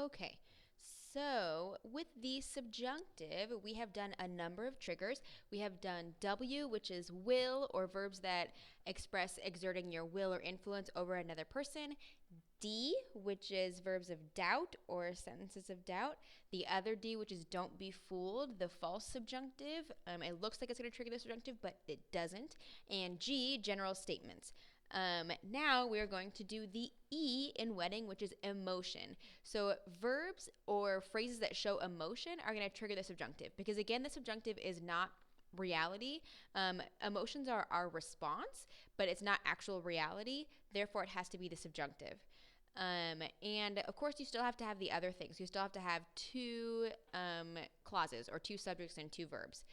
Okay, so with the subjunctive, we have done a number of triggers. We have done W, which is will, or verbs that express exerting your will or influence over another person. D, which is verbs of doubt or sentences of doubt. The other D, which is don't be fooled, the false subjunctive. It looks like it's going to trigger the subjunctive, but it doesn't. And G, general statements. Now we're going to do the E in wedding, which is emotion. So verbs or phrases that show emotion are going to trigger the subjunctive because, again, the subjunctive is not reality. Emotions are our response, but it's not actual reality. Therefore, it has to be the subjunctive. And of course, you still have to have the other things. You still have to have two clauses or two subjects and two verbs.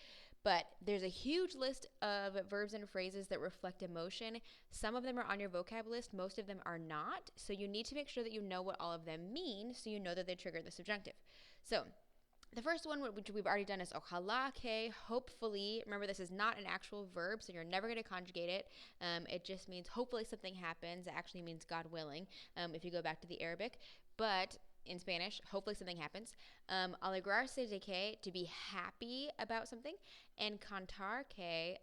But there's a huge list of verbs and phrases that reflect emotion. Some of them are on your vocab list, most of them are not. So you need to make sure that you know what all of them mean so you know that they trigger the subjunctive. So the first one, which we've already done, is ojalá que, hopefully. Remember, this is not an actual verb, so you're never going to conjugate it. It just means hopefully something happens. It actually means God willing, if you go back to the Arabic. But in Spanish, hopefully something happens. Alegrarse de que, to be happy about something. And cantar que,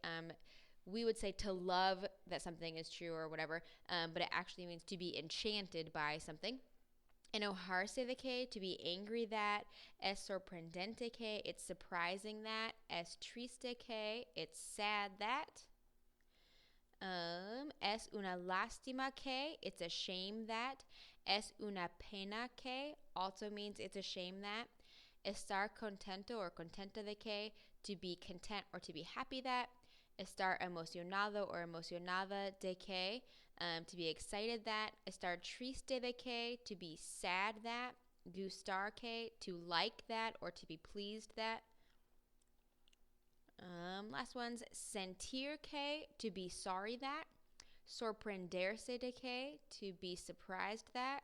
we would say to love that something is true or whatever, but it actually means to be enchanted by something. Enojarse de que, to be angry that. Es sorprendente que, it's surprising that. Es triste que, it's sad that. Es una lástima que, it's a shame that. Es una pena que, also means it's a shame that. Estar contento or contenta de que, to be content or to be happy that. Estar emocionado or emocionada de que, to be excited that. Estar triste de que, to be sad that. Gustar que, to like that or to be pleased that. Last one's sentir que, to be sorry that. Sorprenderse de que, to be surprised that.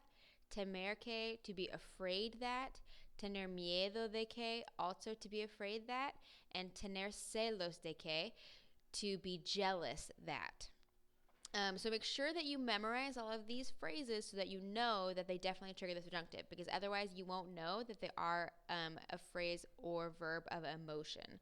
Temer que, to be afraid that. Tener miedo de que, also to be afraid that. And tener celos de que, to be jealous that. So make sure that you memorize all of these phrases so that you know that they definitely trigger the subjunctive, because otherwise you won't know that they are a phrase or verb of emotion.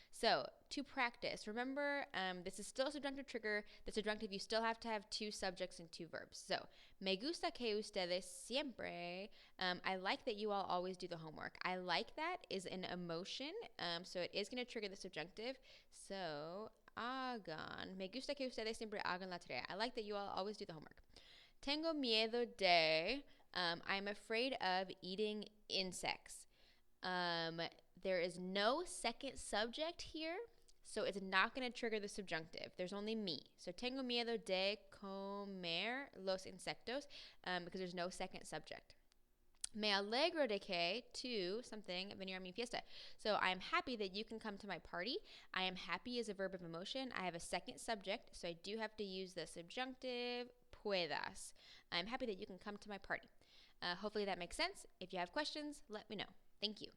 So to practice, remember, this is still a subjunctive trigger. The subjunctive, you still have to have two subjects and two verbs. So, me gusta que ustedes siempre. I like that you all always do the homework. I like that is an emotion, so it is going to trigger the subjunctive. So, hagan. Me gusta que ustedes siempre hagan la tarea. I like that you all always do the homework. Tengo miedo de. I'm afraid of eating insects. There is no second subject here, so it's not going to trigger the subjunctive. There's only me. So tengo miedo de comer los insectos, because there's no second subject. Me alegro de que, to something, venir a mi fiesta. So I am happy that you can come to my party. I am happy is a verb of emotion. I have a second subject, so I do have to use the subjunctive, puedas. I'm happy that you can come to my party. Hopefully that makes sense. If you have questions, let me know. Thank you.